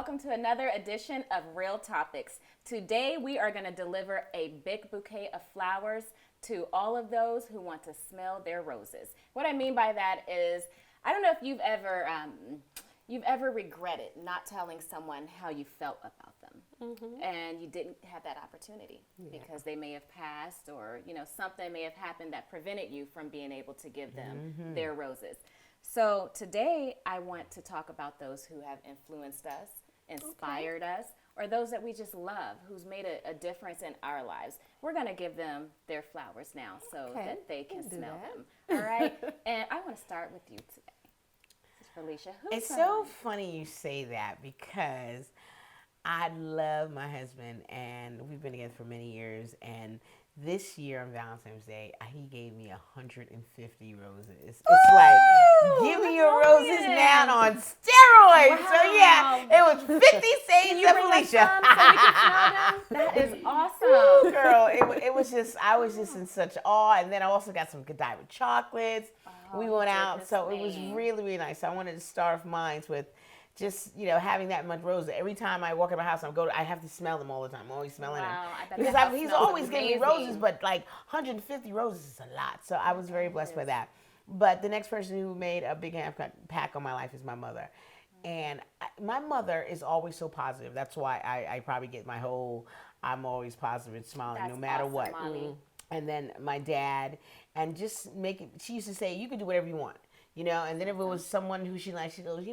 welcome to another edition of Real Topics. Today we are going to deliver a big bouquet of flowers to all of those who want to smell their roses. What I mean by that is, I don't know if you've ever regretted not telling someone how you felt about them, and you didn't have that opportunity because they may have passed, or something may have happened that prevented you from being able to give them their roses. So today I want to talk about those who have influenced us, inspired us, or those that we just love, who's made a difference in our lives. We're going to give them their flowers now so that they can smell them. All right? And I want to start with you today. Felicia, it's so funny you say that because I love my husband and we've been together for many years, and this year on Valentine's Day, he gave me 150 roses. It's like, give me your roses now on steroids. Wow. So yeah, it was 50 shades of Felicia. That is awesome. Girl, it was just, I was just in such awe. And then I also got some Godiva chocolates. We went out, so it was really, really nice. So I wanted to start off mine with just, having that much roses. Every time I walk in my house, I have to smell them all the time. I'm always smelling them. Because he's always giving me roses, but like 150 roses is a lot. So I was very blessed by that. But the next person who made a big impact on my life is my mother. And my mother is always so positive. That's why I probably get my whole, I'm always positive and smiling no matter what. And then my dad, and just she used to say, you can do whatever you want, and then if it was someone who she liked, she goes,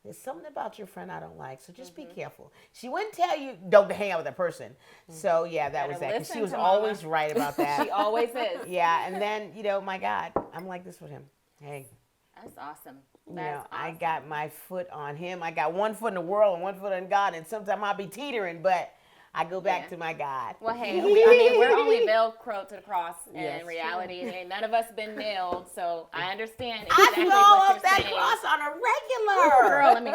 there's something about your friend I don't like, so just be careful. She wouldn't tell you, don't hang out with that person. So yeah, that was that, because she was always right about that. She always is. Yeah, and then, my God, I'm like this with him. Hey. That's awesome. I got my foot on him. I got one foot in the world and one foot on God, and sometimes I'll be teetering, but I go back to my God. Well, hey, we're only Velcro to the cross, and in reality, none of us been nailed, so I understand exactly I what you're that saying. cross on a regular. Girl, let me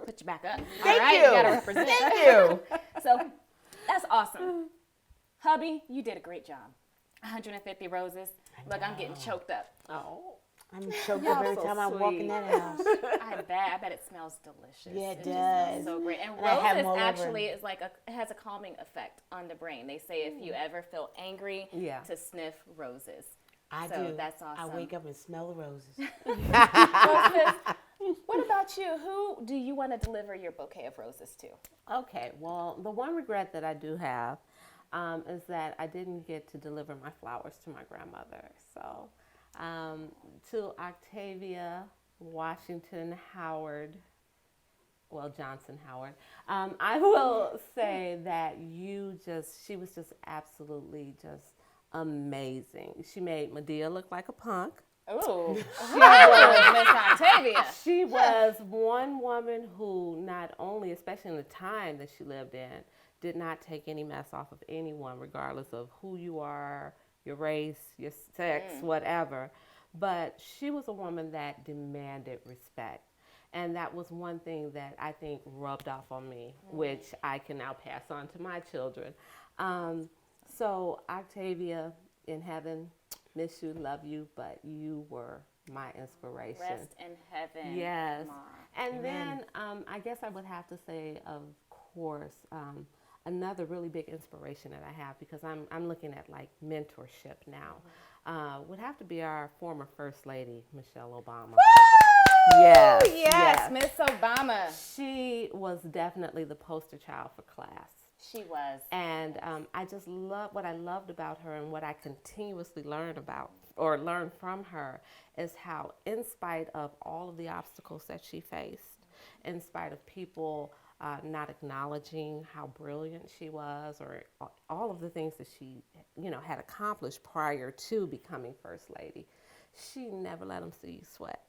put you back up. Thank All right, you. You gotta represent. Thank you. So, that's awesome. Hubby, you did a great job. 150 roses. Look, I'm getting choked up. Oh. I'm choked up every time I walk in that house. I bet it smells delicious. Yeah, it does. Just smells so great. And roses actually is like it has a calming effect on the brain. They say if you ever feel angry, to sniff roses. I do. That's awesome. I wake up and smell the roses. What about you? Who do you want to deliver your bouquet of roses to? Okay, well, the one regret that I do have is that I didn't get to deliver my flowers to my grandmother. So, to Octavia Washington Howard, Johnson Howard, I will say that she was just absolutely just amazing. She made Medea look like a punk. Ooh, she was Miss Octavia. She was one woman who not only, especially in the time that she lived in, did not take any mess off of anyone, regardless of who you are, your race, your sex, whatever. But she was a woman that demanded respect. And that was one thing that I think rubbed off on me, which I can now pass on to my children. So Octavia, in heaven, miss you, love you, but you were my inspiration. Rest in heaven. Yes. Mom. And then I guess I would have to say, of course, another really big inspiration that I have, because I'm looking at like mentorship now, would have to be our former First Lady, Michelle Obama. Woo! Yes, Miss Obama. She was definitely the poster child for class. She was. And I just love what I loved about her, and what I continuously learn from her is how, in spite of all of the obstacles that she faced, in spite of people not acknowledging how brilliant she was, or all of the things that she, had accomplished prior to becoming First Lady, she never let them see you sweat.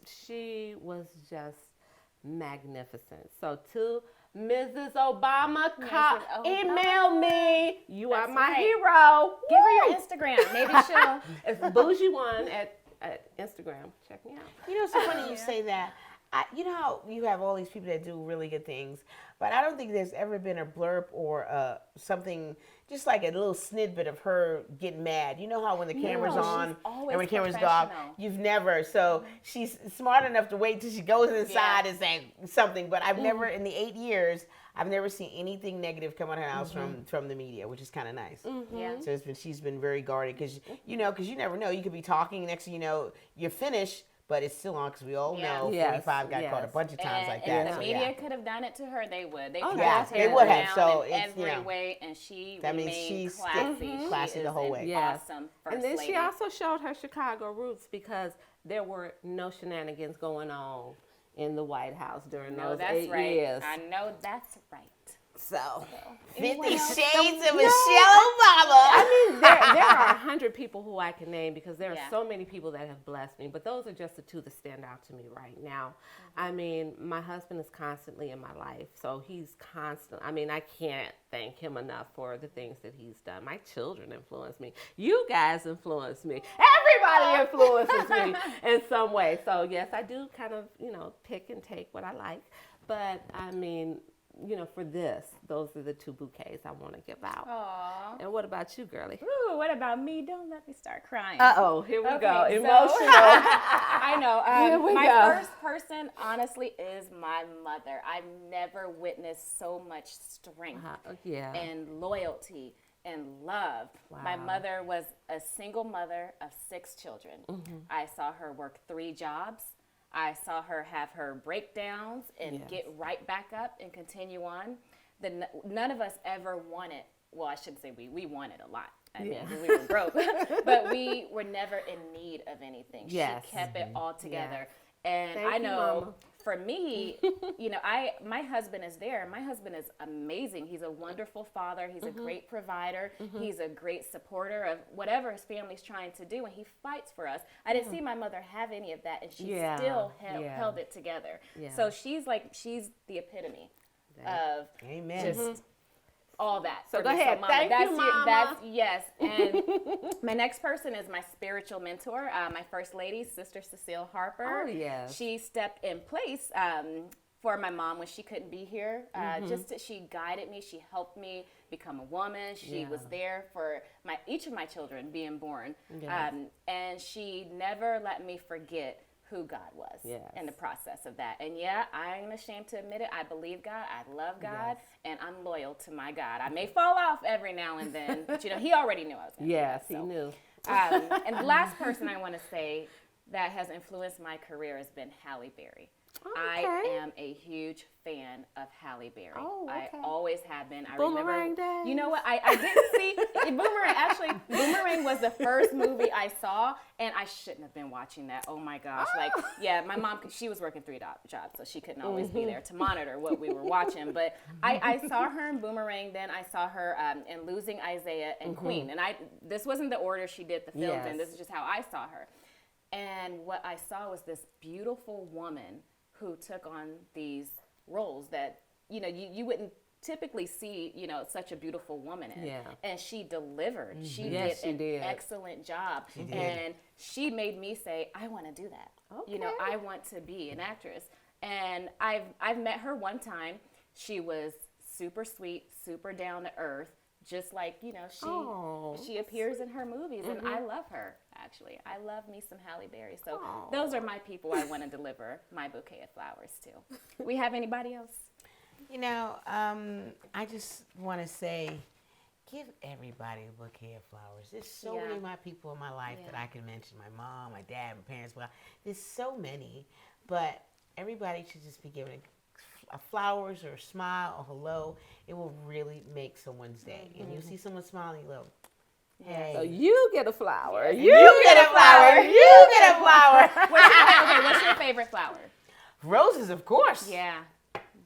She was just magnificent. So to Mrs. Obama, email me. You are my hero. Give her your Instagram. Maybe she'll. It's Bougie One at Instagram. Check me out. It's so funny you say that. you know how you have all these people that do really good things, but I don't think there's ever been a blurb or something, just like a little snippet of her getting mad. You know how when the camera's on and when the camera's go off, you've never. So she's smart enough to wait till she goes inside and say something. But I've never, in the 8 years, I've never seen anything negative come out of her house from the media, which is kind of nice. Yeah. So she's been very guarded because you never know. You could be talking, next thing you know, you're finished. But it's still on because we all know 45 got caught a bunch of times like that. If the media could have done it to her, they would. They would have. So in every way, and she remained she's classy. Classy the whole way. Awesome first And then lady. she also showed her Chicago roots because there were no shenanigans going on in the White House during those 8 years. I know that's right. So 50 Shades of Michelle Obama. I mean, there are 100 people who I can name because there are so many people that have blessed me. But those are just the two that stand out to me right now. I mean, my husband is constantly in my life. So he's constant. I mean, I can't thank him enough for the things that he's done. My children influence me. You guys influence me. Everybody influences me in some way. So, yes, I do kind of, pick and take what I like. But, I mean, for this, those are the two bouquets I want to give out. Aww. And what about you, girlie? Ooh, what about me? Don't let me start crying. Uh-oh, here we go. So, Emotional. I know. Here we my go. first person, honestly, is my mother. I've never witnessed so much strength and loyalty and love. Wow. My mother was a single mother of 6 children. I saw her work 3 jobs. I saw her have her breakdowns and get right back up and continue on. None of us ever wanted, well, I shouldn't say we wanted a lot. I mean, we were broke, but we were never in need of anything. Yes. She kept it all together. Yes. And Thank I you, know Mama. for me, my husband is there. My husband is amazing. He's a wonderful father. He's a great provider. He's a great supporter of whatever his family's trying to do, and he fights for us. I didn't see my mother have any of that, and she still held it together. Yeah. So she's the epitome of just all that. So for go me. ahead. Mama, Thank you, Mama. Yes. And my next person is my spiritual mentor, my first lady, Sister Cecile Harper. Oh, yes. She stepped in place for my mom when she couldn't be here. She guided me. She helped me become a woman. She was there for each of my children being born. Yes. And she never let me forget who God was in the process of that. And I'm ashamed to admit it. I believe God. I love God. And I'm loyal to my God. I may fall off every now and then, but he already knew I was going to do that. He knew. And the last person I want to say that has influenced my career has been Halle Berry. Okay. I am a huge fan of Halle Berry. Oh, okay. I always have been. I Boomerang remember. days. You know what? I didn't see Boomerang. Actually, Boomerang was the first movie I saw, and I shouldn't have been watching that. Oh my gosh! My mom, she was working 3 jobs, so she couldn't always be there to monitor what we were watching. But I saw her in Boomerang. Then I saw her in Losing Isaiah and Queen. And this wasn't the order she did the films in. This is just how I saw her. And what I saw was this beautiful woman who took on these roles that you wouldn't typically see such a a beautiful woman in. And she delivered. She did an excellent job. And she made me say, I want to do that. I want to be an actress. And I've met her one time. She was super sweet, super down to earth, just like she appears in her movies, and I love her. Actually, I love me some Halle Berry. So those are my people I want to deliver my bouquet of flowers to. We have anybody else? I just want to say, give everybody a bouquet of flowers. There's so many of my people in my life that I can mention. My mom, my dad, my parents. Well, there's so many, but everybody should just be given a flowers or a smile or hello. It will really make someone's day. And you see someone smiling, you go, hey. So you get a flower. You get a flower. You get a flower. What's your favorite flower? Roses, of course. Yeah.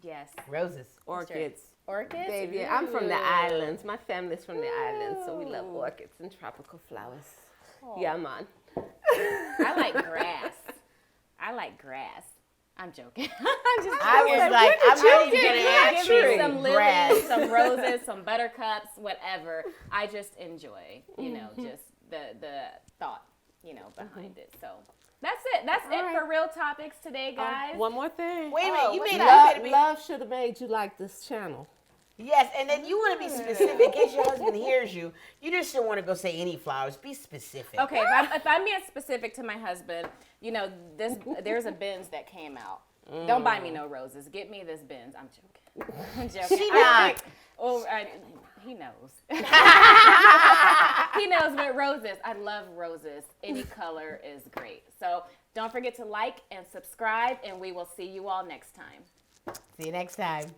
Yes. Roses. Orchids. Orchids? Baby, I'm from the islands. My family's from the islands, so we love orchids and tropical flowers. Yeah, man. I like grass. I'm joking. I was like, I'm not even going to ask Give me you. some lilies, some roses, some buttercups, whatever. I just enjoy, just the thought, behind it. So that's it. That's it for Real Topics today, guys. One more thing. Wait a minute, you made Love should have made you like this channel. Yes, and then you want to be specific in case your husband hears you. You just don't want to go say any flowers. Be specific. Okay, if I'm being specific to my husband, you know, there's a Benz that came out. Don't buy me no roses. Get me this Benz. I'm joking. I'm joking. She not. He knows. He knows with roses. I love roses. Any color is great. So don't forget to like and subscribe, and we will see you all next time. See you next time.